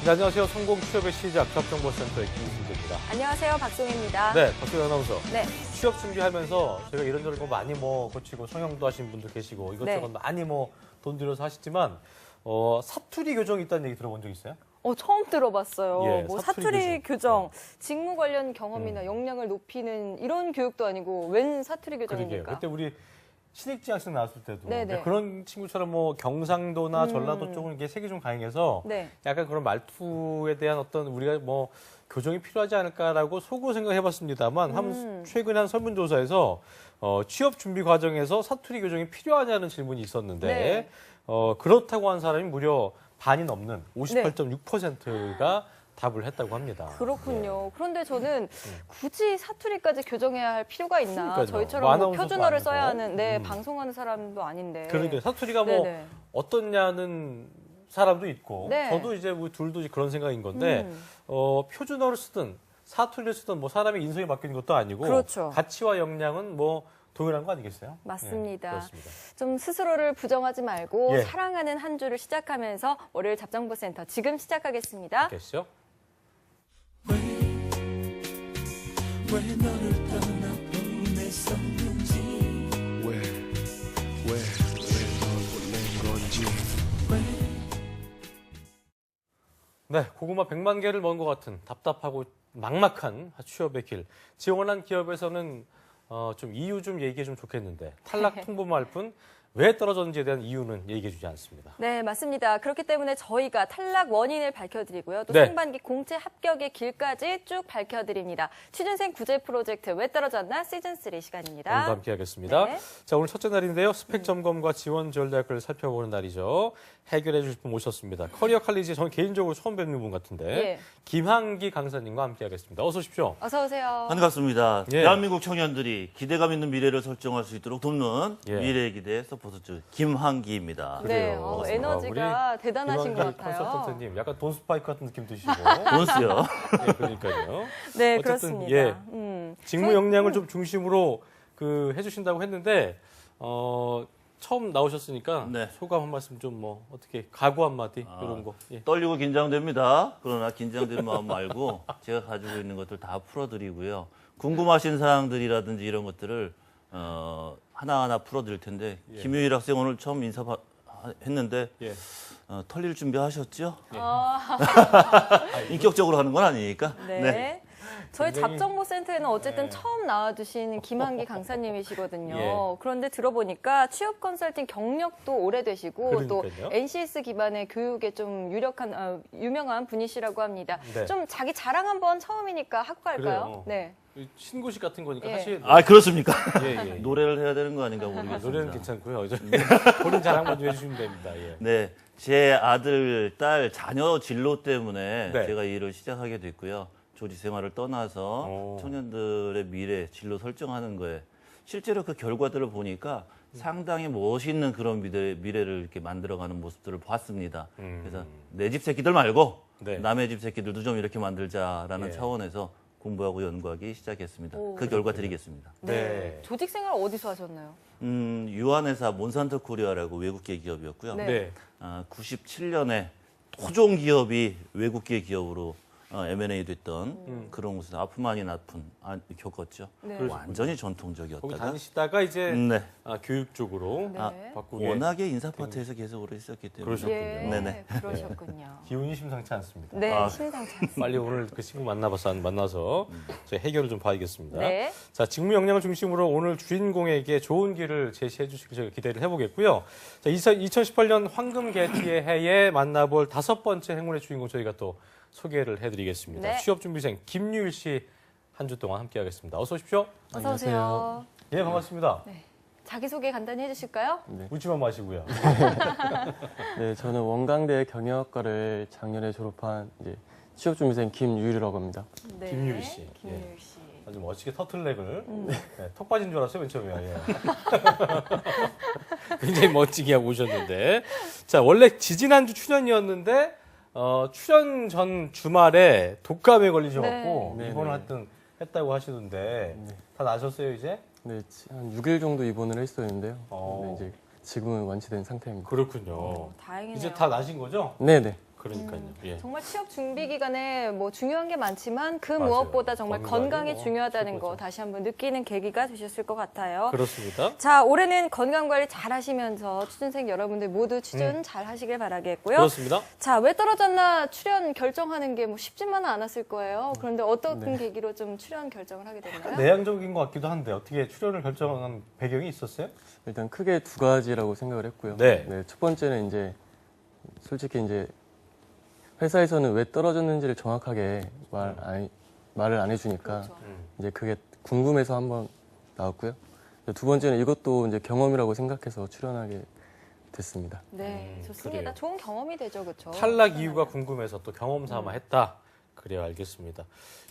네, 안녕하세요. 성공 취업의 시작 취업정보센터의 김수재입니다. 안녕하세요. 박송입니다. 네, 박수영 아나운서. 네. 취업 준비하면서 제가 이런저런 거 많이 고치고 성형도 하신 분도 계시고 이것저것 네. 많이 돈 들여서 하시지만 사투리 교정이 있다는 얘기 들어본 적 있어요? 처음 들어봤어요. 예, 뭐 사투리 사투리 교정. 교정, 직무 관련 경험이나 역량을 높이는 이런 교육도 아니고 웬 사투리 그러게요. 교정입니까? 그때 우리 신입지 학생 나왔을 때도 네네. 그런 친구처럼 경상도나 전라도 쪽은 이게 색이 좀 강해서 네. 약간 그런 말투에 대한 어떤 우리가 교정이 필요하지 않을까라고 속으로 생각해봤습니다만 최근에 한 설문조사에서 취업 준비 과정에서 사투리 교정이 필요하냐는 질문이 있었는데 네. 그렇다고 한 사람이 무려 반이 넘는 58.6%가 답을 했다고 합니다. 그렇군요. 그런데 저는 굳이 사투리까지 교정해야 할 필요가 있나? 그러니까요. 저희처럼 뭐 뭐 아나운서도 표준어를 아니고. 써야 하는, 방송하는 사람도 아닌데. 그러니까 사투리가 네네. 어떻냐는 사람도 있고 네. 저도 이제 우리 둘도 그런 생각인 건데 표준어를 쓰든 사투리를 쓰든 사람의 인성이 바뀌는 것도 아니고 그렇죠. 가치와 역량은 동일한 거 아니겠어요? 맞습니다. 예, 그렇습니다. 좀 스스로를 부정하지 말고 예. 사랑하는 한 주를 시작하면서 월요일 잡정보센터 지금 시작하겠습니다. 됐죠? 왜 너를 떠나보냈었는지 왜 널 보낸 건지 네, 고구마 100만 개를 먹은 것 같은 답답하고 막막한 취업의 길. 지원한 기업에서는 좀 이유 좀 얘기해 주면 좋겠는데 탈락 통보만 할 뿐 왜 떨어졌는지에 대한 이유는 얘기해 주지 않습니다. 네, 맞습니다. 그렇기 때문에 저희가 탈락 원인을 밝혀드리고요. 또 네. 상반기 공채 합격의 길까지 쭉 밝혀드립니다. 취준생 구제 프로젝트 왜 떨어졌나 시즌3 시간입니다. 오늘도 함께 하겠습니다. 네. 자, 오늘 첫째 날인데요. 스펙 점검과 지원 전략을 살펴보는 날이죠. 해결해 주실 분 모셨습니다. 커리어 칼리지 저는 개인적으로 처음 뵙는 분 같은데 예. 김한기 강사님과 함께 하겠습니다. 어서 오십시오. 어서 오세요. 반갑습니다. 예. 대한민국 청년들이 기대감 있는 미래를 설정할 수 있도록 돕는 예. 미래의 기대 서포터즈 김한기입니다. 네, 그래요. 에너지가 대단하신 것 김한기 같아요. 컨설턴트님 약간 돈 스파이크 같은 느낌 드시고. 돈스요. 예, 그러니까요. 네, 어쨌든, 그렇습니다. 예. 직무 저희- 역량을 좀 중심으로 해주신다고 했는데 처음 나오셨으니까 네. 소감 한 말씀 좀 어떻게 각오 한마디 이런 거. 예. 떨리고 긴장됩니다. 그러나 긴장된 마음 말고 제가 가지고 있는 것들 다 풀어드리고요. 궁금하신 사항들이라든지 이런 것들을 하나하나 풀어드릴 텐데 김유일 학생 오늘 처음 인사했는데 예. 털릴 준비하셨죠? 인격적으로 하는 건 아니니까. 네. 저희 굉장히- 잡정보센터에는 어쨌든 네. 처음 나와주신 김한기 강사님이시거든요. 예. 그런데 들어보니까 취업 컨설팅 경력도 오래되시고 또 그러니까요. NCS 기반의 교육에 좀 유명한 분이시라고 합니다. 네. 좀 자기 자랑 한번 처음이니까 하고 갈까요? 그래요. 네. 신고식 같은 거니까 예. 사실 아, 그렇습니까? 예. 노래를 해야 되는 거 아닌가 모르겠습니다. 노래는 괜찮고요. 본인 자랑만 좀 해주시면 됩니다. 예. 네, 제 아들, 딸, 자녀 진로 때문에 네. 제가 이 일을 시작하게 됐고요. 조직 생활을 떠나서 오. 청년들의 미래, 진로 설정하는 거에 실제로 그 결과들을 보니까 상당히 멋있는 그런 미래를 이렇게 만들어가는 모습들을 봤습니다. 그래서 내 집 새끼들 말고 네. 남의 집 새끼들도 좀 이렇게 만들자라는 예. 차원에서 공부하고 연구하기 시작했습니다. 오. 그 결과 드리겠습니다. 네. 조직 생활 어디서 하셨나요? 유한회사 몬산토 코리아라고 외국계 기업이었고요. 네. 네. 97년에 토종 기업이 외국계 기업으로 M&A 됐던 그런 곳에서 아픔 아닌 아픔 겪었죠. 네. 완전히 거기 전통적이었다가 다니시다가 이제 네. 교육 쪽으로 네. 바꾸게 워낙에 인사 파트에서 계속 오래 있었기 때문에 그러셨군요. 예, 네네. 그러셨군요. 기운이 심상치 않습니다. 네, 아. 심상치 않습니다. 빨리 오늘 그 친구 만나서 저희 해결을 좀 봐야겠습니다. 네. 자, 직무 역량을 중심으로 오늘 주인공에게 좋은 길을 제시해 주시길 저희가 기대를 해보겠고요. 자, 2018년 황금 개티의 해에 만나볼 5번째 행운의 주인공 저희가 또 소개를 해드리겠습니다. 네. 취업준비생 김유일 씨 한 주 동안 함께하겠습니다. 어서 오십시오. 어서 오세요. 예, 반갑습니다. 네. 자기소개 간단히 해주실까요? 웃지만 마시고요. 네, 저는 원광대 경영학과를 작년에 졸업한 취업준비생 김유일이라고 합니다. 네. 김유일 씨. 김유일 씨. 아주 멋지게 터틀넥을 턱 빠진 줄 알았어요, 맨 처음에. 예. 굉장히 멋지게 하고 오셨는데. 자, 원래 지지난주 출연이었는데 출연 전 주말에 독감에 걸리셔갖고 네. 입원을 하여튼 했다고 하시던데 다 나셨어요, 이제? 네, 한 6일 정도 입원을 했었는데요. 네. 네, 이제 지금은 완치된 상태입니다. 그렇군요. 다행이네요. 이제 다 나신 거죠? 네네. 그러니까요. 예. 정말 취업 준비 기간에 뭐 중요한 게 많지만 그 맞아요. 무엇보다 정말 건강이 건강이 뭐 중요하다는 거 최고죠. 다시 한번 느끼는 계기가 되셨을 것 같아요. 그렇습니다. 자, 올해는 건강 관리 잘 하시면서 취준생 여러분들 모두 취준 잘 하시길 바라겠고요. 그렇습니다. 자, 왜 떨어졌나 출연 결정하는 게 뭐 쉽지만은 않았을 거예요. 그런데 어떤 네. 계기로 좀 출연 결정을 하게 됐나요? 내향적인 것 같기도 한데 어떻게 출연을 결정한 배경이 있었어요? 일단 크게 두 가지라고 생각을 했고요. 네. 첫 번째는 이제 솔직히 이제 회사에서는 왜 떨어졌는지를 정확하게 말을 안 해주니까 그렇죠. 이제 그게 궁금해서 한번 나왔고요. 두 번째는 이것도 이제 경험이라고 생각해서 출연하게 됐습니다. 네, 좋습니다. 그래요. 좋은 경험이 되죠, 그렇죠? 탈락 이유가 궁금해서 또 경험 삼아 했다. 그래요, 알겠습니다.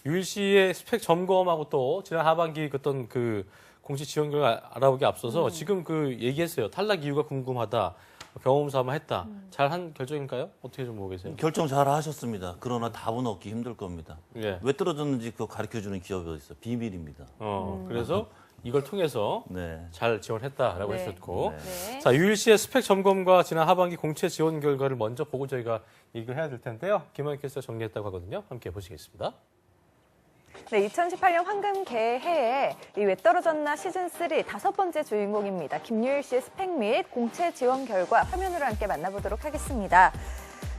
유일 씨의 스펙 점검하고 또 지난 하반기 어떤 그 공시 지원 결과 알아보기 앞서서 지금 그 얘기했어요. 탈락 이유가 궁금하다. 경험 삼아 했다. 잘한 결정인가요? 어떻게 좀 보고 계세요? 결정 잘 하셨습니다. 그러나 답은 얻기 힘들 겁니다. 예. 왜 떨어졌는지 그거 가르쳐주는 기업이 어디 있어? 비밀입니다. 그래서 이걸 통해서 네. 잘 지원했다라고 네. 했었고. 네. 자, 유일 씨의 스펙 점검과 지난 하반기 공채 지원 결과를 먼저 보고 저희가 얘기를 해야 될 텐데요. 김환 캐스터 정리했다고 하거든요. 함께 보시겠습니다. 네, 2018년 황금 개해에 이 왜 떨어졌나 시즌3 다섯 번째 주인공입니다. 김유일 씨의 스펙 및 공채 지원 결과 화면으로 함께 만나보도록 하겠습니다.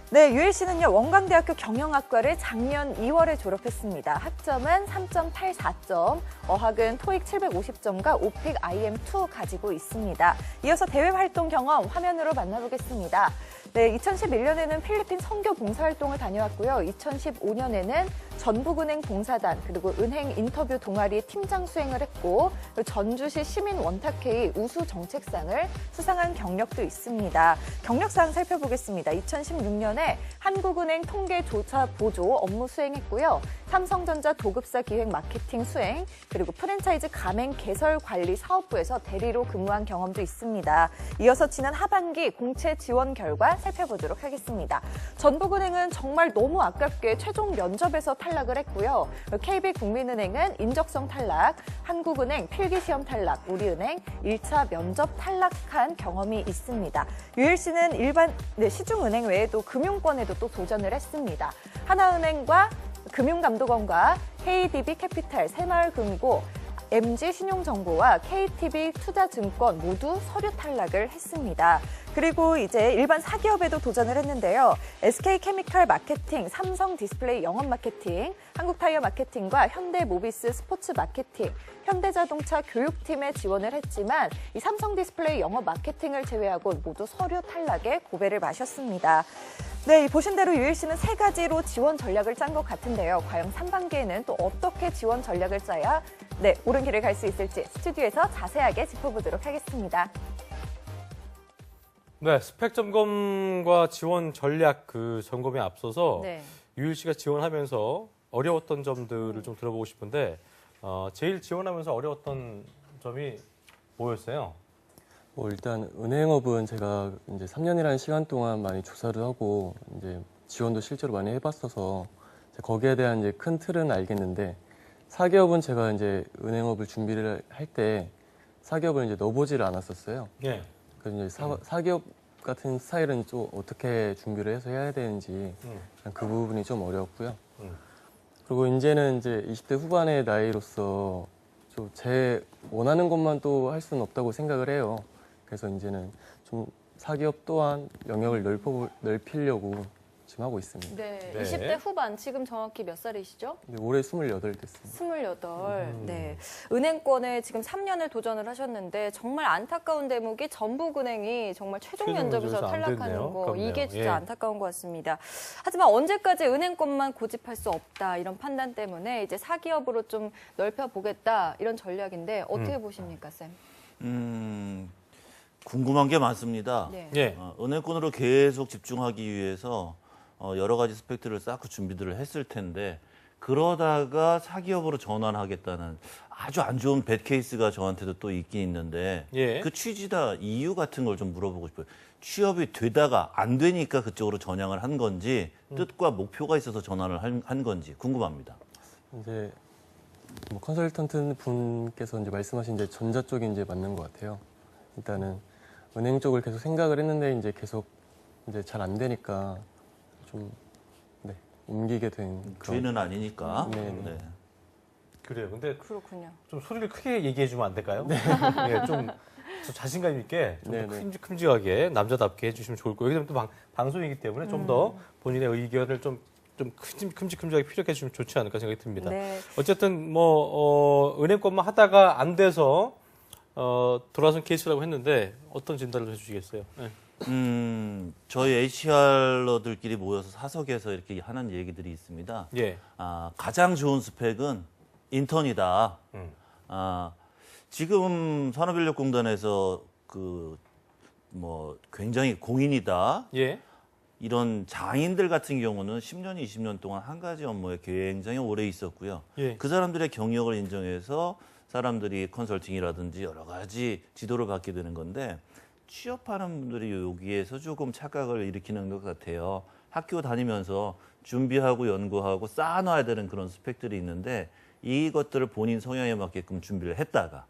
네, 유일 씨는요, 원광대학교 경영학과를 작년 2월에 졸업했습니다. 학점은 3.84점, 어학은 토익 750점과 오픽 IM2 가지고 있습니다. 이어서 대외 활동 경험 화면으로 만나보겠습니다. 네, 2011년에는 필리핀 선교 봉사활동을 다녀왔고요. 2015년에는 전북은행 봉사단 그리고 은행 인터뷰 동아리 팀장 수행을 했고 전주시 시민 원탁회의 우수 정책상을 수상한 경력도 있습니다. 경력사항 살펴보겠습니다. 2016년에 한국은행 통계조사 보조 업무 수행했고요. 삼성전자 도급사 기획 마케팅 수행 그리고 프랜차이즈 가맹 개설 관리 사업부에서 대리로 근무한 경험도 있습니다. 이어서 지난 하반기 공채 지원 결과 살펴보도록 하겠습니다. 전북은행은 정말 너무 아깝게 최종 면접에서 탈락을 했고요. KB국민은행은 인적성 탈락, 한국은행 필기시험 탈락, 우리은행 1차 면접 탈락한 경험이 있습니다. 유일 씨는 일반 시중은행 외에도 금융권에도 또 도전을 했습니다. 하나은행과 금융감독원과 KDB 캐피탈, 새마을금고, MG신용정보와 KTB 투자증권 모두 서류 탈락을 했습니다. 그리고 이제 일반 사기업에도 도전을 했는데요. SK케미칼 마케팅, 삼성디스플레이 영업 마케팅, 한국타이어 마케팅과 현대모비스 스포츠 마케팅, 현대자동차 교육팀에 지원을 했지만 이 삼성디스플레이 영업 마케팅을 제외하고 모두 서류 탈락에 고배를 마셨습니다. 네, 보신 대로 유일 씨는 세 가지로 지원 전략을 짠 것 같은데요. 과연 3반기에는 또 어떻게 지원 전략을 짜야 옳은 길을 갈 수 있을지 스튜디오에서 자세하게 짚어보도록 하겠습니다. 네, 스펙 점검과 지원 전략 그 점검에 앞서서 유일 씨가 지원하면서 어려웠던 점들을 좀 들어보고 싶은데 제일 지원하면서 어려웠던 점이 뭐였어요? 일단 은행업은 제가 이제 3년이라는 시간 동안 많이 조사를 하고 이제 지원도 실제로 많이 해봤어서 거기에 대한 이제 큰 틀은 알겠는데 사기업은 제가 이제 은행업을 준비를 할 때 사기업을 이제 넣어보지를 않았었어요. 예. 그래서 이제 사기업 같은 스타일은 좀 어떻게 준비를 해서 해야 되는지 그 부분이 좀 어려웠고요. 그리고 이제는 이제 20대 후반의 나이로서 좀 제 원하는 것만 또 할 수는 없다고 생각을 해요. 그래서 이제는 좀 사기업 또한 영역을 넓히려고 지금 하고 있습니다. 네, 네. 20대 후반, 지금 정확히 몇 살이시죠? 올해 28 됐습니다. 28. 네. 은행권에 지금 3년을 도전을 하셨는데 정말 안타까운 대목이 전북은행이 정말 최종 최종 면접에서 면접에서 안 탈락하는 됐네요. 거 그렇네요. 이게 진짜 예. 안타까운 것 같습니다. 하지만 언제까지 은행권만 고집할 수 없다 이런 판단 때문에 이제 사기업으로 좀 넓혀보겠다 이런 전략인데 어떻게 보십니까, 쌤? 궁금한 게 많습니다. 네. 예. 은행권으로 계속 집중하기 위해서 여러 가지 스펙트를 쌓고 준비들을 했을 텐데 그러다가 사기업으로 전환하겠다는 아주 안 좋은 배 케이스가 저한테도 또 있긴 있는데 예. 그 취지다 이유 같은 걸 좀 물어보고 싶어요. 취업이 되다가 안 되니까 그쪽으로 전향을 한 건지 뜻과 목표가 있어서 전환을 한 건지 궁금합니다. 이제 뭐 컨설턴트 분께서 이제 말씀하신 이제 전자 쪽이 이제 맞는 것 같아요. 일단은 은행 쪽을 계속 생각을 했는데 이제 계속 이제 잘 안 되니까 좀 네, 옮기게 된 그런 죄는 아니니까. 네. 네. 그래요. 근데 그렇군요. 좀 소리를 크게 얘기해 주면 안 될까요? 예, 좀 자신감 있게 좀 네, 네. 큼직하게 남자답게 해주시면 좋을 거예요. 왜냐면 또 방송이기 때문에 좀 더 본인의 의견을 좀 큼직하게 피력해 주시면 좋지 않을까 생각이 듭니다. 네. 어쨌든 은행권만 하다가 안 돼서 돌아선 케이스라고 했는데 어떤 진단을 해주시겠어요? 네. 저희 HR러들끼리 모여서 사석에서 이렇게 하는 얘기들이 있습니다. 예. 가장 좋은 스펙은 인턴이다. 지금 산업인력공단에서 굉장히 공인이다. 예. 이런 장인들 같은 경우는 10년, 20년 동안 한 가지 업무에 굉장히 오래 있었고요. 예. 그 사람들의 경력을 인정해서 사람들이 컨설팅이라든지 여러 가지 지도를 받게 되는 건데 취업하는 분들이 여기에서 조금 착각을 일으키는 것 같아요. 학교 다니면서 준비하고 연구하고 쌓아놔야 되는 그런 스펙들이 있는데 이것들을 본인 성향에 맞게끔 준비를 했다가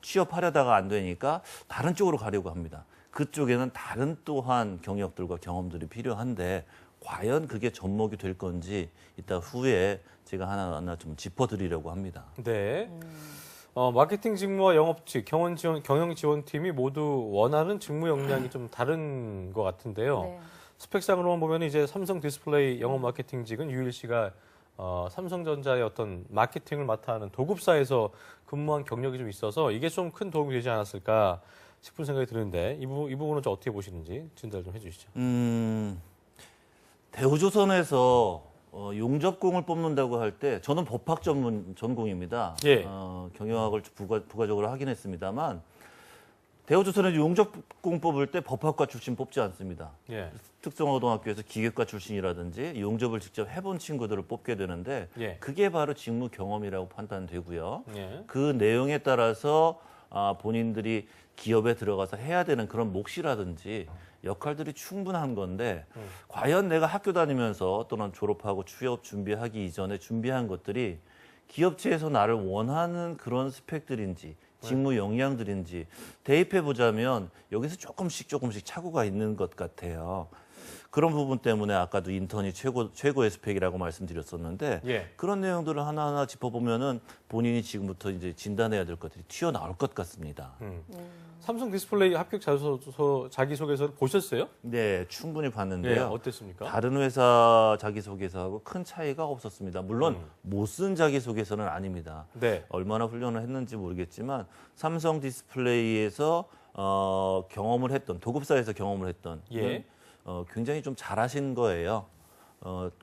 취업하려다가 안 되니까 다른 쪽으로 가려고 합니다. 그쪽에는 다른 또한 경력들과 경험들이 필요한데 과연 그게 접목이 될 건지 이따 후에 제가 하나하나 좀 짚어드리려고 합니다. 네. 마케팅 직무와 영업직, 경영지원팀이 모두 원하는 직무 역량이 좀 다른 것 같은데요. 네. 스펙상으로만 보면 이제 삼성 디스플레이 영업 마케팅직은 유일 씨가 삼성전자의 어떤 마케팅을 맡아 하는 도급사에서 근무한 경력이 좀 있어서 이게 좀 큰 도움이 되지 않았을까 싶은 생각이 드는데 이 부분은 좀 어떻게 보시는지 진단 좀 해주시죠. 대우조선에서 용접공을 뽑는다고 할 때 저는 법학 전공입니다. 예. 경영학을 부가적으로 하긴 했습니다만 대우조선에서 용접공 뽑을 때 법학과 출신 뽑지 않습니다. 예. 특성고등학교에서 기계과 출신이라든지 용접을 직접 해본 친구들을 뽑게 되는데 예. 그게 바로 직무 경험이라고 판단되고요. 예. 그 내용에 따라서 본인들이 기업에 들어가서 해야 되는 그런 몫이라든지 역할들이 충분한 건데 과연 내가 학교 다니면서 또는 졸업하고 취업 준비하기 이전에 준비한 것들이 기업체에서 나를 원하는 그런 스펙들인지 직무 역량들인지 대입해 보자면 여기서 조금씩 착오가 있는 것 같아요. 그런 부분 때문에 아까도 인턴이 최고의 스펙이라고 말씀드렸었는데 예. 그런 내용들을 하나하나 짚어보면은 본인이 지금부터 이제 진단해야 될 것들이 튀어나올 것 같습니다. 삼성 디스플레이 합격 자기소개서를 보셨어요? 네, 충분히 예. 봤는데요. 어땠습니까? 다른 회사 자기소개서하고 큰 차이가 없었습니다. 물론 못 쓴 자기소개서는 아닙니다. 네. 얼마나 훈련을 했는지 모르겠지만 삼성 디스플레이에서 경험을 했던 도급사에서 경험을 했던 예. 굉장히 좀 잘하신 거예요.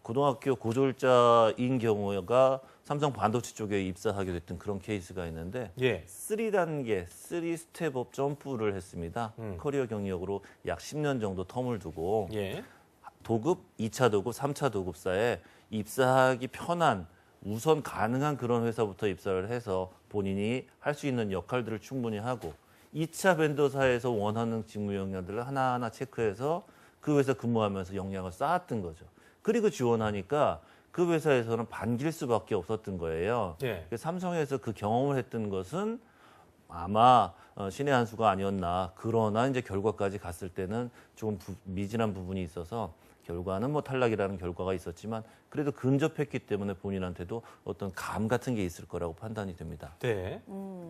고등학교 고졸자인 경우가 삼성 반도체 쪽에 입사하게 됐던 그런 케이스가 있는데 예. 3단계, 3스텝업 점프를 했습니다. 커리어 경력으로 약 10년 정도 텀을 두고 예. 도급, 2차 도급, 3차 도급사에 입사하기 편한 우선 가능한 그런 회사부터 입사를 해서 본인이 할 수 있는 역할들을 충분히 하고 2차 벤더사에서 원하는 직무 역량들을 하나하나 체크해서 그 회사 근무하면서 역량을 쌓았던 거죠. 그리고 지원하니까 그 회사에서는 반길 수밖에 없었던 거예요. 예. 삼성에서 그 경험을 했던 것은 아마 신의 한 수가 아니었나. 그러나 이제 결과까지 갔을 때는 좀 미진한 부분이 있어서 결과는 뭐 탈락이라는 결과가 있었지만 그래도 근접했기 때문에 본인한테도 어떤 감 같은 게 있을 거라고 판단이 됩니다. 네.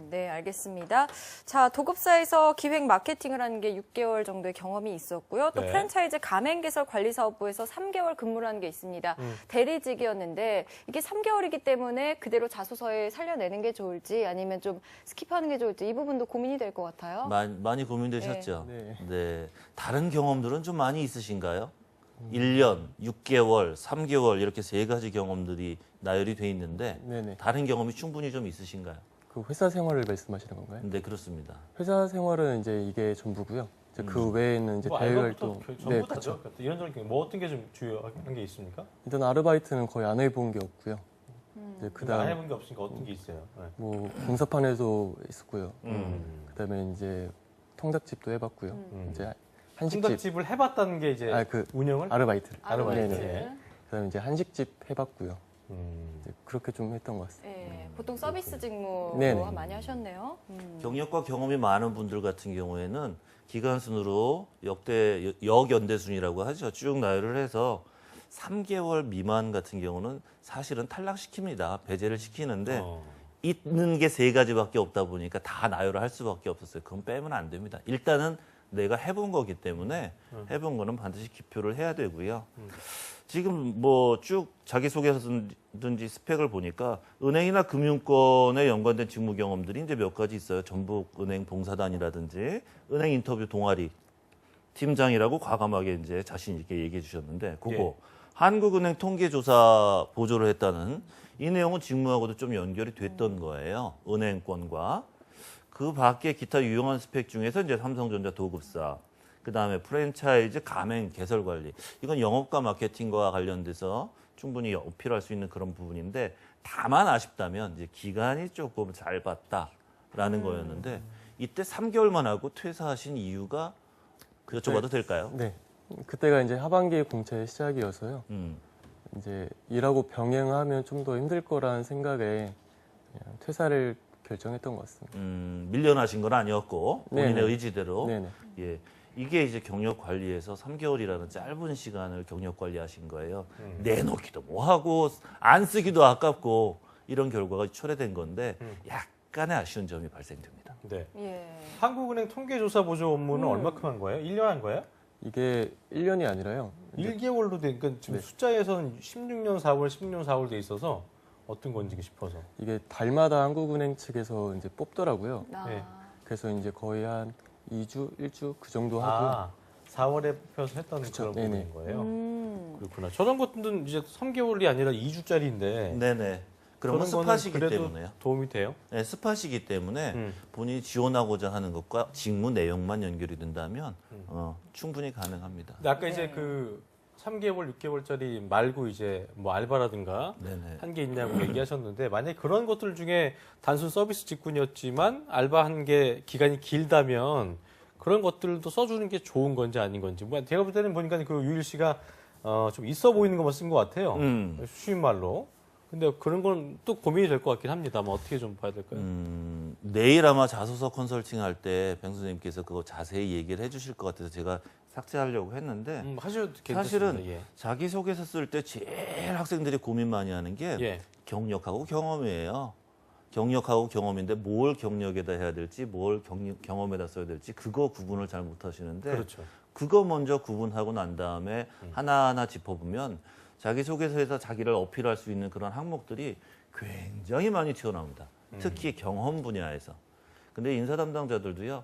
네, 알겠습니다. 자, 도급사에서 기획 마케팅을 하는 게 6개월 정도의 경험이 있었고요. 또 네. 프랜차이즈 가맹개설 관리사업부에서 3개월 근무를 한 게 있습니다. 대리직이었는데 이게 3개월이기 때문에 그대로 자소서에 살려내는 게 좋을지 아니면 좀 스킵하는 게 좋을지 이 부분도 고민이 될 것 같아요. 많이 고민되셨죠? 네. 네. 다른 경험들은 좀 많이 있으신가요? 1년, 6개월, 3개월 이렇게 세 가지 경험들이 나열이 돼 있는데 네네. 다른 경험이 충분히 좀 있으신가요? 그 회사 생활을 말씀하시는 건가요? 네, 그렇습니다. 회사 생활은 이제 이게 전부고요. 이제 그 외에는 이제 뭐 대외 알바부터 활동. 전부 네, 다죠. 그렇죠. 이런저런 뭐 어떤 게 좀 주요한 게 있습니까? 일단 아르바이트는 거의 안 해본 게 없고요. 이제 안 그다음 해본 게 없으니까 어떤 게 있어요? 네. 뭐 공사판에도 있었고요. 그다음에 이제 통닭집도 해봤고요. 이제 한식집, 통닭집을 해봤다는 게 이제 운영을? 아르바이트. 아르바이트. 네네. 예. 그다음에 이제 한식집 해봤고요. 음. 이제 그렇게 좀 했던 것 같습니다. 네, 보통 서비스 직무 네네. 많이 하셨네요. 경력과 경험이 많은 분들 같은 경우에는 기간 순으로 역연대 순이라고 하죠. 쭉 나열을 해서 3개월 미만 같은 경우는 사실은 탈락시킵니다. 배제를 시키는데 어. 있는 게 3가지밖에 없다 보니까 다 나열을 할 수밖에 없었어요. 그건 빼면 안 됩니다. 일단은 내가 해본 거기 때문에 해본 거는 반드시 기표를 해야 되고요. 지금 뭐 쭉 자기소개서든지 스펙을 보니까 은행이나 금융권에 연관된 직무 경험들이 이제 몇 가지 있어요. 전북은행 봉사단이라든지 은행 인터뷰 동아리 팀장이라고 과감하게 이제 자신 있게 얘기해 주셨는데 그거 예. 한국은행 통계조사 보조를 했다는 이 내용은 직무하고도 좀 연결이 됐던 거예요. 은행권과. 그 밖에 기타 유용한 스펙 중에서 이제 삼성전자 도급사, 그 다음에 프랜차이즈 가맹 개설 관리. 이건 영업과 마케팅과 관련돼서 충분히 어필할 수 있는 그런 부분인데 다만 아쉽다면 이제 기간이 조금 짧았다라는 거였는데 이때 3개월만 하고 퇴사하신 이유가 여쭤봐도 될까요? 네. 그때가 이제 하반기 공채 시작이어서요. 이제 일하고 병행하면 좀 더 힘들 거라는 생각에 그냥 퇴사를 결정했던 것 같습니다. 밀려나신 건 아니었고 본인의 네네. 의지대로. 네네. 예. 이게 이제 경력 관리에서 3개월이라는 짧은 시간을 경력 관리하신 거예요. 내놓기도 뭐하고 안 쓰기도 아깝고 이런 결과가 초래된 건데 약간의 아쉬운 점이 발생됩니다. 네. 예. 한국은행 통계조사 보조 업무는 얼마큼 한 거예요? 1년 한 거예요? 이게 1년이 아니라요. 1개월로 돼, 그러니까 지금 네. 숫자에서는 16년 4월, 16년 4월 돼 있어서 어떤 건지 싶어서. 이게 달마다 한국은행 측에서 이제 뽑더라고요. 아. 네. 그래서 이제 거의 한 2주, 1주 그 정도 하고요. 아, 4월에 뽑혀서 했던 그쵸. 그런 네네. 부분인 거예요. 음. 그렇구나. 저런 것들은 이제 3개월이 아니라 2주짜리인데. 네네. 그런 건 스팟이기 때문에요. 도움이 돼요? 네, 스팟이기 때문에 음. 본인이 지원하고자 하는 것과 직무 내용만 연결이 된다면 충분히 가능합니다. 근데 아까 네. 이제 그 3개월, 6개월짜리 말고 이제 뭐 알바라든가 네네. 한 게 있냐고 얘기하셨는데 만약에 그런 것들 중에 단순 서비스 직군이었지만 알바 한 게 기간이 길다면 그런 것들도 써주는 게 좋은 건지 아닌 건지. 뭐 제가 볼 때는 보니까 그 유일 씨가 좀 있어 보이는 것만 쓴 것 같아요. 쉬운 말로. 근데 그런 건 또 고민이 될 것 같긴 합니다. 뭐 어떻게 좀 봐야 될까요? 내일 아마 자소서 컨설팅 할 때 뱅 선생님께서 그거 자세히 얘기를 해주실 것 같아서 제가 삭제하려고 했는데 하셔도 괜찮습니다. 사실은 예. 자기소개서 쓸 때 제일 학생들이 고민 많이 하는 게 예. 경력하고 경험이에요. 경력하고 경험인데 뭘 경력에다 해야 될지 뭘 경험에다 써야 될지 그거 구분을 잘 못하시는데 그렇죠. 그거 먼저 구분하고 난 다음에 하나하나 짚어보면 자기소개서에서 자기를 어필할 수 있는 그런 항목들이 굉장히 많이 튀어나옵니다. 특히 경험 분야에서. 근데 인사 담당자들도요.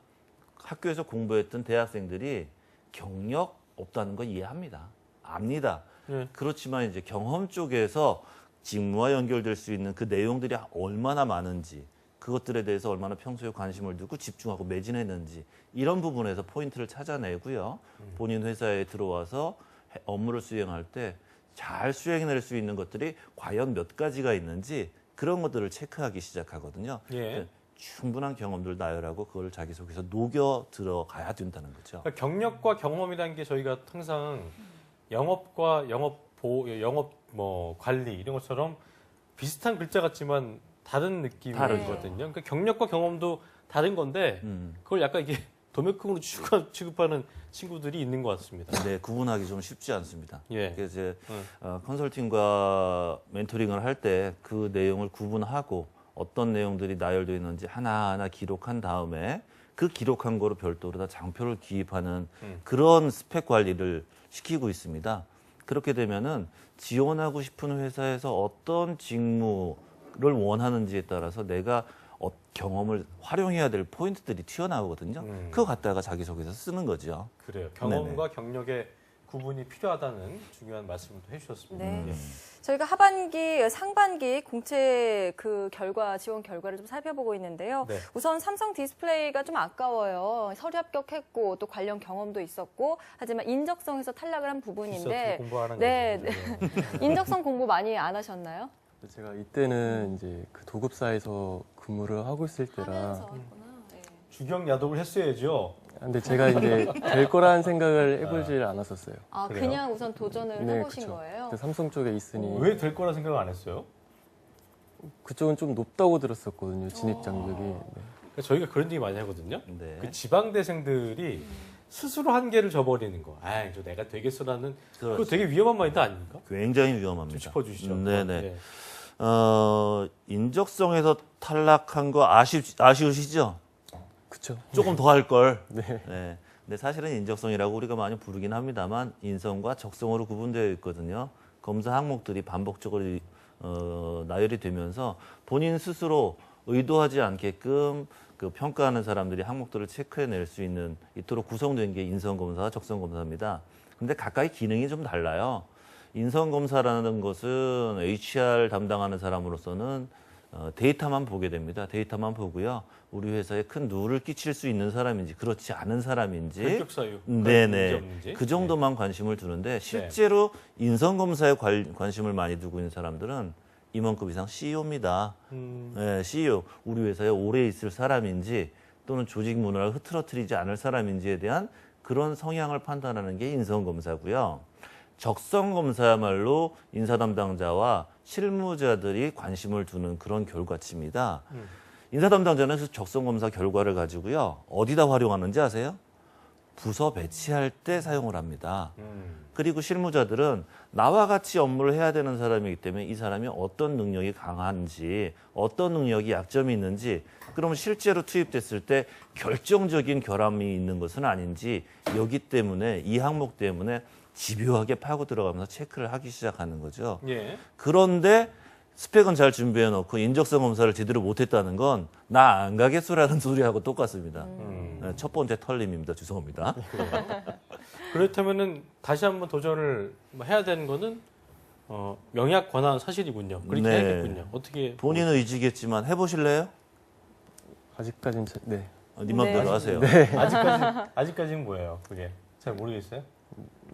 학교에서 공부했던 대학생들이 경력 없다는 건 이해합니다. 압니다. 네. 그렇지만 이제 경험 쪽에서 직무와 연결될 수 있는 그 내용들이 얼마나 많은지 그것들에 대해서 얼마나 평소에 관심을 두고 집중하고 매진했는지 이런 부분에서 포인트를 찾아내고요. 본인 회사에 들어와서 업무를 수행할 때 잘 수행해낼 수 있는 것들이 과연 몇 가지가 있는지 그런 것들을 체크하기 시작하거든요. 예. 충분한 경험들 나열하고 그걸 자기소개서 녹여 들어가야 된다는 거죠. 그러니까 경력과 경험이라는 게 저희가 항상 영업과 영업 뭐 관리 이런 것처럼 비슷한 글자 같지만 다른 느낌이거든요. 다르죠. 그러니까 경력과 경험도 다른 건데 그걸 약간 이게 도매금으로 취급하는 친구들이 있는 것 같습니다. 네, 구분하기 좀 쉽지 않습니다. 예. 그래서 이제 컨설팅과 멘토링을 할 때 그 내용을 구분하고 어떤 내용들이 나열되어 있는지 하나하나 기록한 다음에 그 기록한 거로 별도로 다 장표를 기입하는 그런 스펙 관리를 시키고 있습니다. 그렇게 되면은 지원하고 싶은 회사에서 어떤 직무를 원하는지에 따라서 내가 경험을 활용해야 될 포인트들이 튀어나오거든요. 그거 갖다가 자기소개서 쓰는 거죠. 그래요. 경험과 경력의 구분이 필요하다는 중요한 말씀을 또 해주셨습니다. 네. 예. 저희가 하반기, 상반기 공채 그 결과, 지원 결과를 좀 살펴보고 있는데요. 네. 우선 삼성 디스플레이가 좀 아까워요. 서류 합격했고 또 관련 경험도 있었고 하지만 인적성에서 탈락을 한 부분인데 공부하는 네, 거죠. 인적성 공부 많이 안 하셨나요? 제가 이때는 이제 그 도급사에서 근무를 하고 있을 때라. 하면서 했구나. 네. 주경 야독을 했어야죠. 근데 제가 이제 될 거라는 생각을 해보질 않았었어요. 아, 그래요? 그냥 우선 도전을 해보신 그쵸. 거예요? 근데 삼성 쪽에 있으니 왜 될 거라 생각 안 했어요? 그쪽은 좀 높다고 들었었거든요. 진입 장벽이. 네. 그러니까 저희가 그런 얘기 많이 하거든요. 네. 그 지방대생들이 스스로 한계를 저버리는 거. 아, 저 내가 되겠어라는 그거 그렇죠. 되게 위험한 마인드 아닙니까? 굉장히 좀 위험합니다. 짚어주시죠. 네네. 네. 인적성에서 탈락한 거 아쉬우시죠? 그쵸. 조금 더 할 걸. 네. 네. 근데 사실은 인적성이라고 우리가 많이 부르긴 합니다만 인성과 적성으로 구분되어 있거든요. 검사 항목들이 반복적으로 나열이 되면서 본인 스스로 의도하지 않게끔 그 평가하는 사람들이 항목들을 체크해낼 수 있는 이토록 구성된 게 인성검사와 적성검사입니다. 근데 각각의 기능이 좀 달라요. 인성검사라는 것은 HR 담당하는 사람으로서는 데이터만 보게 됩니다. 데이터만 보고요. 우리 회사에 큰 누를 끼칠 수 있는 사람인지 그렇지 않은 사람인지 결격 사유. 네네. 문제. 그 정도만 관심을 두는데 실제로 인성검사에 관심을 많이 두고 있는 사람들은 임원급 이상 CEO입니다. 네, CEO. 우리 회사에 오래 있을 사람인지 또는 조직 문화를 흐트러뜨리지 않을 사람인지에 대한 그런 성향을 판단하는 게 인성검사고요. 적성검사야말로 인사 담당자와 실무자들이 관심을 두는 그런 결과치입니다. 인사 담당자는 그 적성검사 결과를 가지고요. 어디다 활용하는지 아세요? 부서 배치할 때 사용을 합니다. 그리고 실무자들은 나와 같이 업무를 해야 되는 사람이기 때문에 이 사람이 어떤 능력이 강한지, 어떤 능력이 약점이 있는지, 그러면 실제로 투입됐을 때 결정적인 결함이 있는 것은 아닌지, 여기 때문에 이 항목 때문에 집요하게 파고 들어가면서 체크를 하기 시작하는 거죠. 예. 그런데 스펙은 잘 준비해 놓고 인적성 검사를 제대로 못했다는 건 나 안 가겠소라는 소리하고 똑같습니다. 네, 첫 번째 털림입니다. 죄송합니다. 그렇다면은 다시 한번 도전을 해야 되는 거는 명약 권한 사실이군요. 그렇게 네. 해야겠군요. 어떻게 본인 의지겠지만 해보실래요? 아직까지는 네. 네 맘대로 네. 하세요. 아직까지는 뭐예요? 그게 잘 모르겠어요.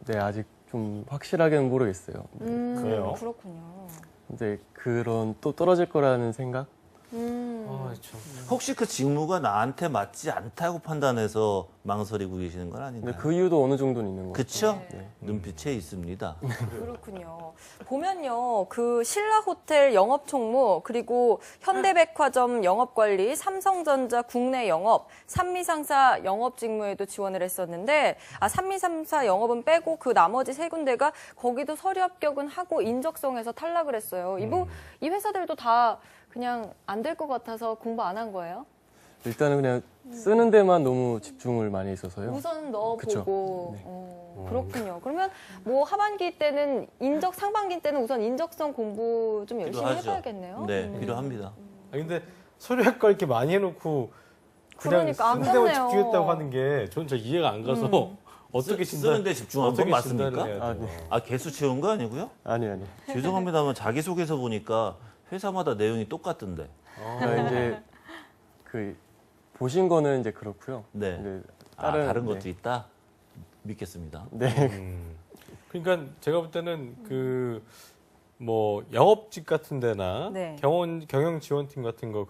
네, 아직 좀 확실하게는 모르겠어요. 그래요? 그렇군요. 근데 그런 또 떨어질 거라는 생각? 아, 참. 혹시 그 직무가 나한테 맞지 않다고 판단해서 망설이고 계시는 건 아닌가요? 근데 그 이유도 어느 정도는 있는 것 같아요. 그쵸? 네. 눈빛에 있습니다. 그렇군요. 보면요, 그 신라호텔 영업총무, 그리고 현대백화점 영업관리, 삼성전자 국내 영업, 산미상사 영업 직무에도 지원을 했었는데, 산미상사 영업은 빼고 그 나머지 세 군데가 거기도 서류 합격은 하고 인적성에서 탈락을 했어요. 이 회사들도 다 그냥 안 될 것 같아서 공부 안 한 거예요? 일단은 그냥 쓰는 데만 너무 집중을 많이 했어서요. 우선 넣어보고. 그쵸. 네. 그렇군요. 그러면 뭐 하반기 때는 상반기 때는 우선 인적성 공부 좀 열심히 필요하죠. 해봐야겠네요. 네, 필요합니다. 아, 근데 서류학과 이렇게 많이 해놓고 그냥 그러니까 쓰는 데만 아깝네요. 집중했다고 하는 게 저는 잘 이해가 안 가서 어떻게 쓰는 데 집중한 건 맞습니까? 아, 개수 채운 거 아니고요? 아니. 죄송합니다만 자기소개서 보니까 회사마다 내용이 똑같던데. 그러니까 이제 그 보신 거는 이제 그렇고요. 네. 근데 다른 네. 것도 있다? 믿겠습니다. 네. 그러니까 제가 볼 때는 그 뭐 영업직 같은 데나 네. 경영 지원팀 같은 거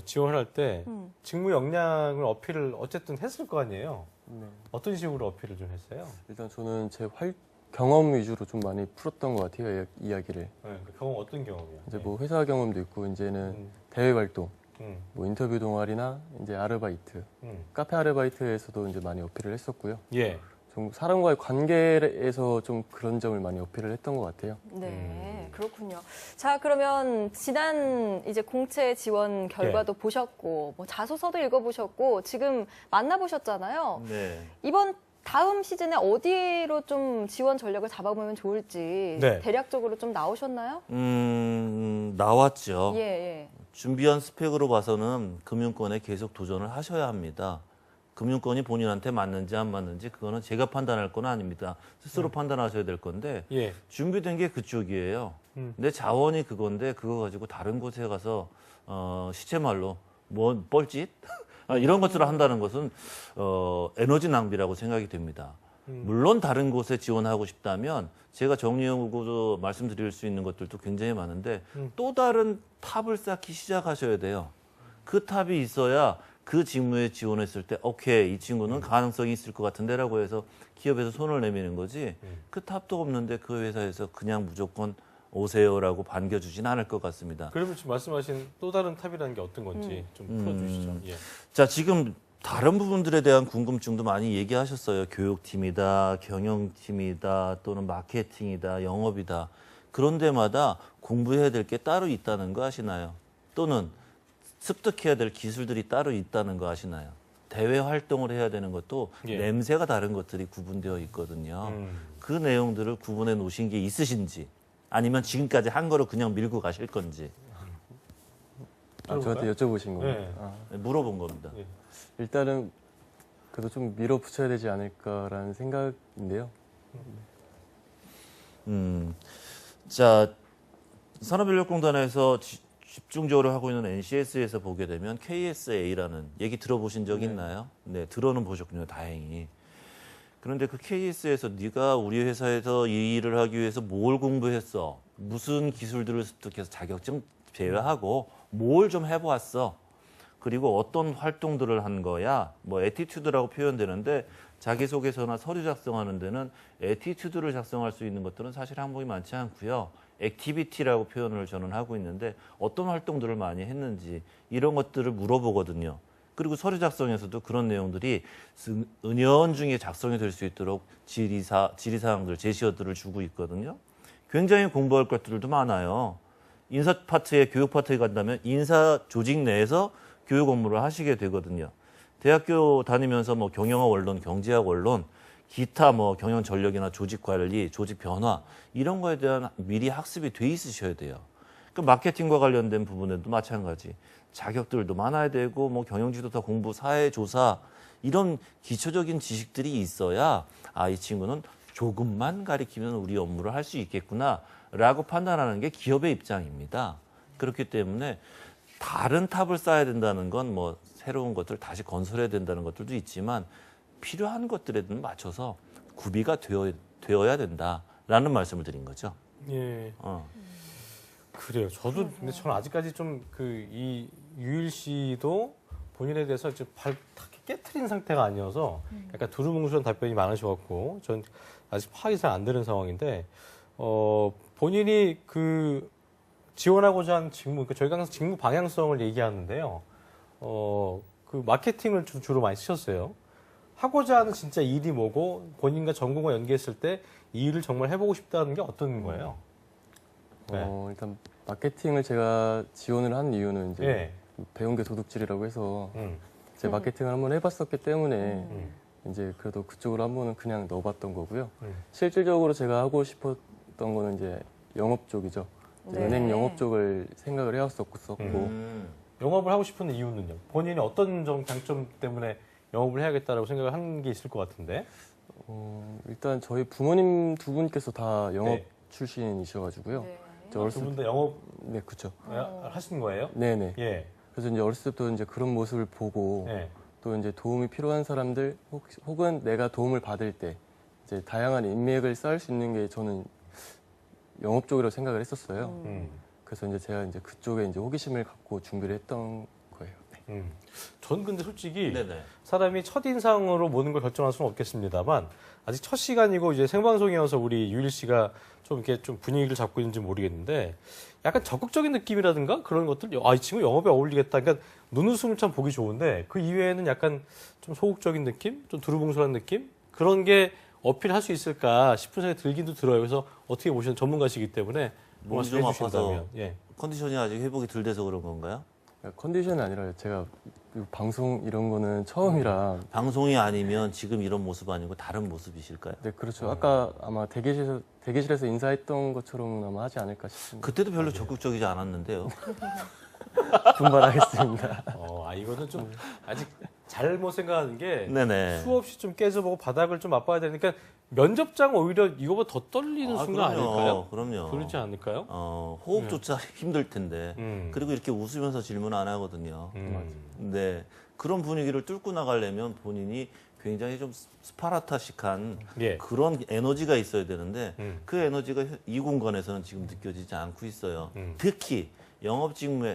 지원을 할 때 직무 역량을 어필을 어쨌든 했을 거 아니에요. 네. 어떤 식으로 어필을 좀 했어요? 일단 저는 제 경험 위주로 좀 많이 풀었던 것 같아요. 이야기를. 네, 그 경험 어떤 경험이요? 이제 뭐 회사 경험도 있고 이제는 음. 대외 활동, 음, 뭐 인터뷰 동아리나 이제 아르바이트, 음. 카페 아르바이트에서도 이제 많이 어필을 했었고요. 예. 좀 사람과의 관계에서 좀 그런 점을 많이 어필을 했던 것 같아요. 네, 그렇군요. 자, 그러면 지난 이제 공채 지원 결과도 보셨고, 뭐 자소서도 읽어보셨고, 지금 만나보셨잖아요. 네. 다음 시즌에 어디로 좀 지원 전략을 잡아보면 좋을지 네. 대략적으로 좀 나오셨나요? 나왔죠. 예. 준비한 스펙으로 봐서는 금융권에 계속 도전을 하셔야 합니다. 금융권이 본인한테 맞는지 안 맞는지 그거는 제가 판단할 건 아닙니다. 스스로 판단하셔야 될 건데 예. 준비된 게 그쪽이에요. 내 자원이 그건데 그거 가지고 다른 곳에 가서 시체말로 뭐 뻘짓 이런 것들을 한다는 것은 에너지 낭비라고 생각이 됩니다. 물론 다른 곳에 지원하고 싶다면 제가 정리하고 말씀드릴 수 있는 것들도 굉장히 많은데 또 다른 탑을 쌓기 시작하셔야 돼요. 그 탑이 있어야 그 직무에 지원했을 때 오케이 이 친구는 가능성이 있을 것 같은데라고 해서 기업에서 손을 내미는 거지 그 탑도 없는데 그 회사에서 그냥 무조건 오세요라고 반겨주진 않을 것 같습니다. 그러면 지금 말씀하신 또 다른 탑이라는 게 어떤 건지 좀 풀어주시죠. 예. 자 지금 다른 부분들에 대한 궁금증도 많이 얘기하셨어요. 교육팀이다, 경영팀이다, 또는 마케팅이다, 영업이다. 그런 데마다 공부해야 될 게 따로 있다는 거 아시나요? 또는 습득해야 될 기술들이 따로 있다는 거 아시나요? 대외 활동을 해야 되는 것도 예. 냄새가 다른 것들이 구분되어 있거든요. 그 내용들을 구분해 놓으신 게 있으신지 아니면 지금까지 한 거를 그냥 밀고 가실 건지 저한테 여쭤보신 겁니다. 네. 물어본 겁니다. 예. 일단은 그래도 좀 밀어붙여야 되지 않을까라는 생각인데요. 자, 산업인력공단에서 집중적으로 하고 있는 NCS에서 보게 되면 KSA라는 얘기 들어보신 적 있나요? 네, 들어는 보셨군요. 다행히. 그런데 그 KS에서 네가 우리 회사에서 이 일을 하기 위해서 뭘 공부했어? 무슨 기술들을 습득해서 자격증 제외하고 뭘 좀 해보았어? 그리고 어떤 활동들을 한 거야? 뭐 에티튜드라고 표현되는데 자기소개서나 서류 작성하는 데는 에티튜드를 작성할 수 있는 것들은 사실 항목이 많지 않고요. 액티비티라고 표현을 저는 하고 있는데 어떤 활동들을 많이 했는지 이런 것들을 물어보거든요. 그리고 서류 작성에서도 그런 내용들이 은연중에 작성이 될 수 있도록 질의사항들, 제시어들을 주고 있거든요. 굉장히 공부할 것들도 많아요. 인사 파트에 교육 파트에 간다면 인사 조직 내에서 교육 업무를 하시게 되거든요. 대학교 다니면서 뭐 경영학 원론, 경제학 원론, 기타 뭐 경영 전력이나 조직 관리, 조직 변화 이런 거에 대한 미리 학습이 돼 있으셔야 돼요. 그 마케팅과 관련된 부분에도 마찬가지. 자격들도 많아야 되고 뭐 경영지도사 공부, 사회조사 이런 기초적인 지식들이 있어야 아, 이 친구는 조금만 가리키면 우리 업무를 할 수 있겠구나라고 판단하는 게 기업의 입장입니다. 그렇기 때문에 다른 탑을 쌓아야 된다는 건 뭐 새로운 것들을 다시 건설해야 된다는 것들도 있지만 필요한 것들에는 맞춰서 구비가 되어야 된다라는 말씀을 드린 거죠. 예. 그래요. 저도 근데 저는 아직까지 좀 이 유일 씨도 본인에 대해서 이제 깨트린 상태가 아니어서 약간 두루뭉술한 답변이 많으셔갖고 전 아직 파악이 잘 안 되는 상황인데 본인이 그 지원하고자 한 직무, 그러니까 저희가 항상 직무 방향성을 얘기하는데요. 그 마케팅을 주로 많이 쓰셨어요. 하고자 하는 진짜 일이 뭐고 본인과 전공과 연계했을 때 이 일을 정말 해보고 싶다는 게 어떤 거예요? 네. 일단 마케팅을 제가 지원을 한 이유는 이제 예. 배운 게 도둑질이라고 해서 제 마케팅을 한번 해봤었기 때문에 이제 그래도 그쪽으로 한번은 그냥 넣어봤던 거고요. 실질적으로 제가 하고 싶었던 거는 이제 영업 쪽이죠. 네. 은행 영업 쪽을 생각을 해왔었고 영업을 하고 싶은 이유는요? 본인이 어떤 장점 때문에 영업을 해야겠다라고 생각을 한 게 있을 것 같은데? 일단 저희 부모님 두 분께서 다 영업 네. 출신이셔가지고요. 네. 저 어렸을 두 분 다 영업 네, 그렇죠. 하신 거예요? 네네. 예. 그래서 이제 어렸을 때부터 이제 그런 모습을 보고 예. 또 이제 도움이 필요한 사람들 혹은 내가 도움을 받을 때 이제 다양한 인맥을 쌓을 수 있는 게 저는 영업 쪽이라고 생각을 했었어요. 그래서 이제 제가 이제 그쪽에 이제 호기심을 갖고 준비를 했던 거예요. 네. 전 근데 솔직히 네네. 사람이 첫인상으로 모든 걸 결정할 수는 없겠습니다만 아직 첫 시간이고 이제 생방송이어서 우리 유일 씨가 좀 이렇게 좀 분위기를 잡고 있는지 모르겠는데 약간 적극적인 느낌이라든가 그런 것들 이 친구 영업에 어울리겠다. 그러니까 눈웃음을 참 보기 좋은데 그 이외에는 약간 좀 소극적인 느낌, 좀 두루뭉술한 느낌 그런 게 어필할 수 있을까 싶은 생각이 들기도 들어요. 그래서 어떻게 보시는 전문가시기 때문에 몸이 말씀해 좀 주신다면 아파서 예. 컨디션이 아직 회복이 덜 돼서 그런 건가요? 컨디션이 아니라 제가 방송 이런 거는 처음이라 방송이 아니면 지금 이런 모습 아니고 다른 모습이실까요? 네, 그렇죠. 아까 아마 대기실에서 인사했던 것처럼 아마 하지 않을까 싶습니다. 그때도 별로 적극적이지 않았는데요. 분발하겠습니다. 이거는 좀 아직 잘못 생각하는 게 네네. 수없이 좀 깨져보고 바닥을 좀 맛봐야 되니까 면접장 오히려 이거보다 더 떨리는 순간 그럼요. 아닐까요? 그럼요. 그렇지 않을까요? 호흡조차 힘들 텐데. 음. 그리고 이렇게 웃으면서 질문 안 하거든요. 음. 네. 그런 분위기를 뚫고 나가려면 본인이 굉장히 좀 스파르타식한 예. 그런 에너지가 있어야 되는데 음. 그 에너지가 이 공간에서는 지금 느껴지지 않고 있어요. 음. 특히 영업 직무,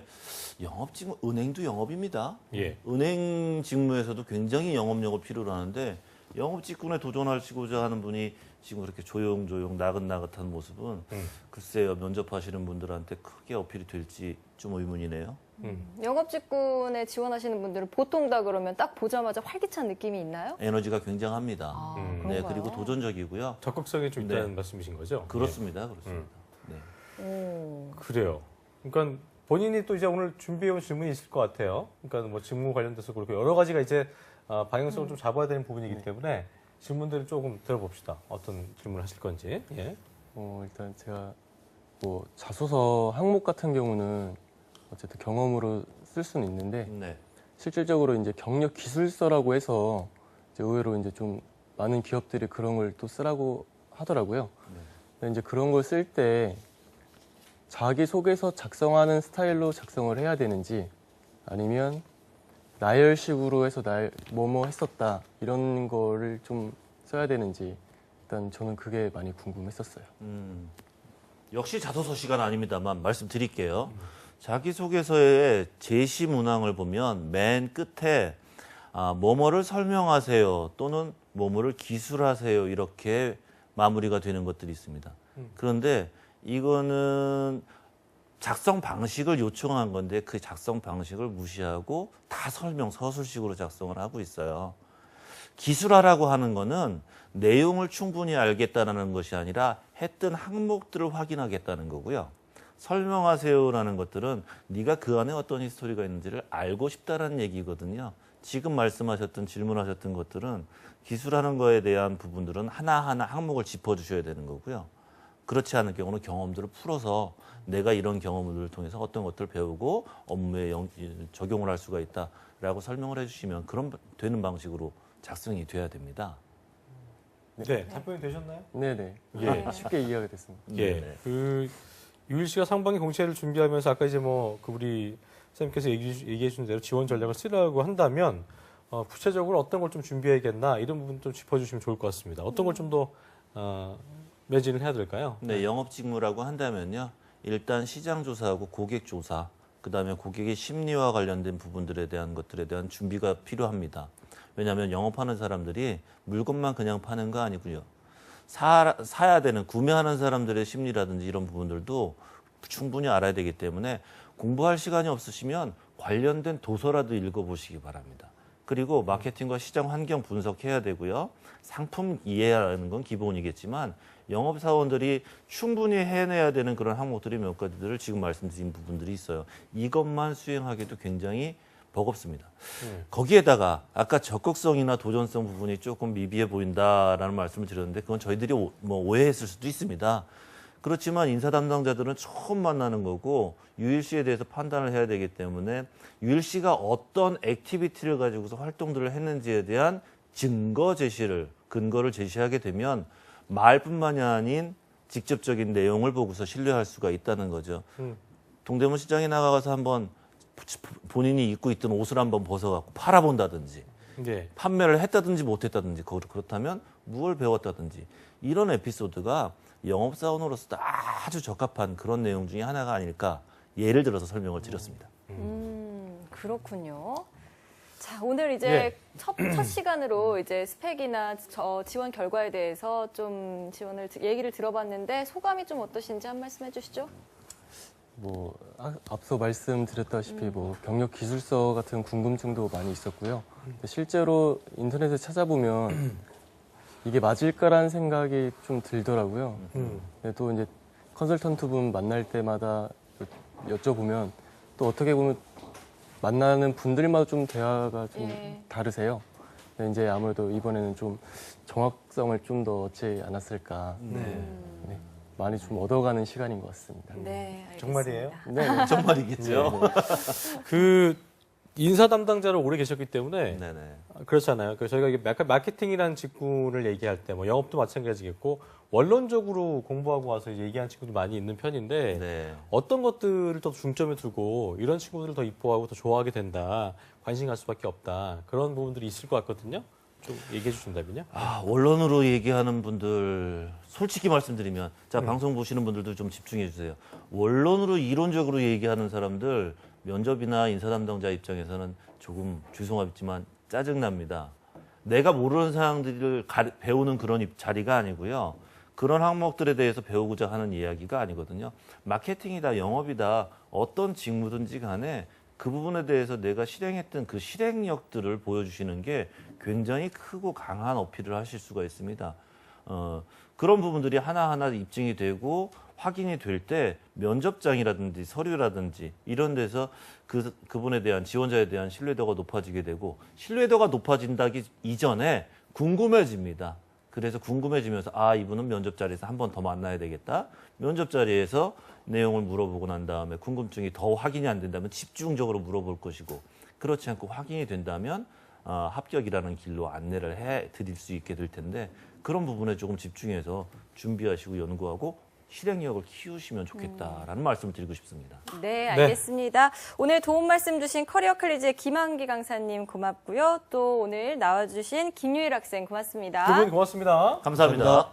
은행도 영업입니다. 예. 은행 직무에서도 굉장히 영업력을 필요로 하는데 영업 직군에 도전하시고자 하는 분이 지금 그렇게 조용조용 나긋나긋한 모습은 글쎄요, 면접하시는 분들한테 크게 어필이 될지 좀 의문이네요. 영업 직군에 지원하시는 분들은 보통 다 그러면 딱 보자마자 활기찬 느낌이 있나요? 에너지가 굉장합니다. 네, 그런가요? 그리고 도전적이고요. 적극성이 좀 있다는 네. 말씀이신 거죠? 그렇습니다. 그렇습니다. 네. 오. 그래요. 그러니까 본인이 또 이제 오늘 준비해온 질문이 있을 것 같아요. 그러니까 뭐 직무 관련돼서 그렇고 여러 가지가 이제 방향성을 좀 잡아야 되는 부분이기 때문에 질문들을 조금 들어봅시다. 어떤 질문을 하실 건지. 예. 일단 제가 뭐 자소서 항목 같은 경우는 어쨌든 경험으로 쓸 수는 있는데 네. 실질적으로 이제 경력 기술서라고 해서 이제 의외로 이제 좀 많은 기업들이 그런 걸 또 쓰라고 하더라고요. 근데 이제 그런 걸 쓸 때 자기 소개서 작성하는 스타일로 작성을 해야 되는지 아니면 나열식으로 해서 뭐뭐 했었다 이런 거를 좀 써야 되는지 일단 저는 그게 많이 궁금했었어요. 역시 자소서 시간 아닙니다만 말씀드릴게요. 자기소개서의 제시 문항을 보면 맨 끝에 뭐뭐를 설명하세요 또는 뭐뭐를 기술하세요 이렇게 마무리가 되는 것들이 있습니다. 그런데 이거는 작성 방식을 요청한 건데 그 작성 방식을 무시하고 다 서술식으로 작성을 하고 있어요. 기술하라고 하는 거는 내용을 충분히 알겠다는 것이 아니라 했던 항목들을 확인하겠다는 거고요. 설명하세요라는 것들은 네가 그 안에 어떤 히스토리가 있는지를 알고 싶다는 얘기거든요. 지금 말씀하셨던 질문하셨던 것들은 기술하는 거에 대한 부분들은 하나하나 항목을 짚어주셔야 되는 거고요. 그렇지 않은 경우는 경험들을 풀어서 내가 이런 경험들을 통해서 어떤 것들을 배우고 업무에 적용을 할 수가 있다라고 설명을 해주시면 그런 되는 방식으로 작성이 돼야 됩니다. 네, 답변이 되셨나요? 네네. 예. 쉽게 이해가 됐습니다. 예. 네. 그 유일 씨가 상반기 공채를 준비하면서 아까 이제 뭐 그 우리 선생님께서 얘기해 주신 대로 지원 전략을 쓰라고 한다면 구체적으로 어떤 걸 좀 준비해야겠나 이런 부분 좀 짚어주시면 좋을 것 같습니다. 어떤 걸 좀 더 매진을 해야 될까요? 네, 영업 직무라고 한다면요. 일단 시장 조사하고 고객 조사, 그다음에 고객의 심리와 관련된 부분들에 대한 것들에 대한 준비가 필요합니다. 왜냐하면 영업하는 사람들이 물건만 그냥 파는 거 아니고요. 사야 되는, 구매하는 사람들의 심리라든지 이런 부분들도 충분히 알아야 되기 때문에 공부할 시간이 없으시면 관련된 도서라도 읽어보시기 바랍니다. 그리고 마케팅과 시장 환경 분석해야 되고요. 상품 이해하는 건 기본이겠지만 영업사원들이 충분히 해내야 되는 그런 항목들이 몇 가지들을 지금 말씀드린 부분들이 있어요. 이것만 수행하기도 굉장히 버겁습니다. 거기에다가 아까 적극성이나 도전성 부분이 조금 미비해 보인다라는 말씀을 드렸는데 그건 저희들이 오해했을 수도 있습니다. 그렇지만 인사 담당자들은 처음 만나는 거고 유일 씨에 대해서 판단을 해야 되기 때문에 유일 씨가 어떤 액티비티를 가지고서 활동들을 했는지에 대한 근거를 제시하게 되면 말뿐만이 아닌 직접적인 내용을 보고서 신뢰할 수가 있다는 거죠. 동대문 시장에 나가서 한번 본인이 입고 있던 옷을 한번 벗어갖고 팔아본다든지 네. 판매를 했다든지 못했다든지 그렇다면 무엇을 배웠다든지 이런 에피소드가 영업사원으로서 아주 적합한 그런 내용 중에 하나가 아닐까 예를 들어서 설명을 드렸습니다. 그렇군요. 자, 오늘 이제 예. 첫 시간으로 이제 스펙이나 지원 결과에 대해서 좀 얘기를 들어봤는데 소감이 좀 어떠신지 한 말씀 해주시죠. 뭐 앞서 말씀드렸다시피 뭐 경력 기술서 같은 궁금증도 많이 있었고요. 근데 실제로 인터넷에 찾아보면 이게 맞을까라는 생각이 좀 들더라고요. 근데 또 이제 컨설턴트분 만날 때마다 여쭤보면 또 어떻게 보면 만나는 분들마다 좀 대화가 좀 예. 다르세요. 근데 이제 아무래도 이번에는 좀 정확성을 좀 더 얻지 않았을까. 네. 많이 좀 얻어가는 시간인 것 같습니다. 네, 알겠습니다. 정말이에요? 네. 정말이겠죠. 그 인사 담당자로 오래 계셨기 때문에 네네. 그렇잖아요. 그 저희가 이게 마케팅이라는 직군을 얘기할 때 뭐 영업도 마찬가지겠고 원론적으로 공부하고 와서 이제 얘기하는 친구도 많이 있는 편인데 네. 어떤 것들을 더 중점에 두고 이런 친구들을 더 이뻐하고 더 좋아하게 된다, 관심 갈 수밖에 없다 그런 부분들이 있을 것 같거든요. 좀 얘기해 주신다면요. 원론으로 얘기하는 분들 솔직히 말씀드리면 자 방송 보시는 분들도 좀 집중해 주세요. 원론으로 이론적으로 얘기하는 사람들 면접이나 인사 담당자 입장에서는 조금 죄송하지만 짜증납니다. 내가 모르는 사항들을 배우는 그런 자리가 아니고요. 그런 항목들에 대해서 배우고자 하는 이야기가 아니거든요. 마케팅이다, 영업이다, 어떤 직무든지 간에 그 부분에 대해서 내가 실행했던 그 실행력들을 보여주시는 게 굉장히 크고 강한 어필을 하실 수가 있습니다. 그런 부분들이 하나하나 입증이 되고 확인이 될 때 면접장이라든지 서류라든지 이런 데서 그분에 대한 지원자에 대한 신뢰도가 높아지게 되고 신뢰도가 높아진다기 이전에 궁금해집니다. 그래서 궁금해지면서 이분은 면접 자리에서 한 번 더 만나야 되겠다. 면접 자리에서 내용을 물어보고 난 다음에 궁금증이 더 확인이 안 된다면 집중적으로 물어볼 것이고 그렇지 않고 확인이 된다면 합격이라는 길로 안내를 해 드릴 수 있게 될 텐데 그런 부분에 조금 집중해서 준비하시고 연구하고 실행력을 키우시면 좋겠다라는 말씀을 드리고 싶습니다. 네, 알겠습니다. 오늘 도움 말씀 주신 커리어 클리즈의 김한기 강사님 고맙고요. 또 오늘 나와주신 김유일 학생 고맙습니다. 두 분 고맙습니다. 감사합니다.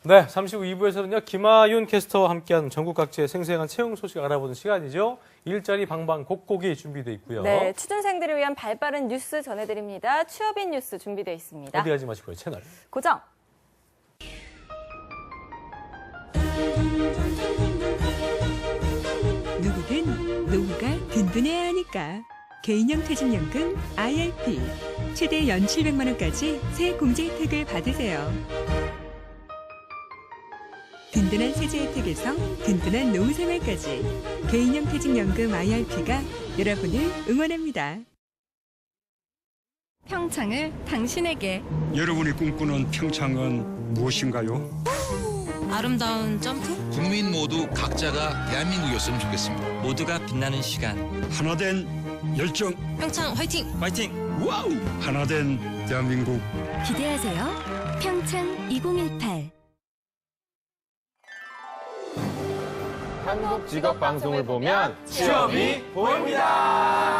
네, 잠시 후 2부에서는요. 김아윤 캐스터와 함께하는 전국 각지의 생생한 채용 소식 알아보는 시간이죠. 일자리 방방곡곡이 준비되어 있고요. 네, 취준생들을 위한 발빠른 뉴스 전해드립니다. 취업인 뉴스 준비되어 있습니다. 어디 가지 마시고요. 채널 고정. 누구든 노후가 든든해야 하니까 개인형 퇴직연금 IRP 최대 연 700만 원까지 새 공제 혜택을 받으세요. 든든한 세제 혜택에서 든든한 노후 생활까지 개인형 퇴직연금 IRP가 여러분을 응원합니다. 평창을 당신에게. 여러분이 꿈꾸는 평창은 무엇인가요? 아름다운 점프? 국민 모두 각자가 대한민국이었으면 좋겠습니다. 모두가 빛나는 시간. 하나된 열정, 평창 화이팅! 파이팅! 와우! 하나된 대한민국. 기대하세요. 평창 2018. 한국 직업 방송을 보면 취업이 보입니다.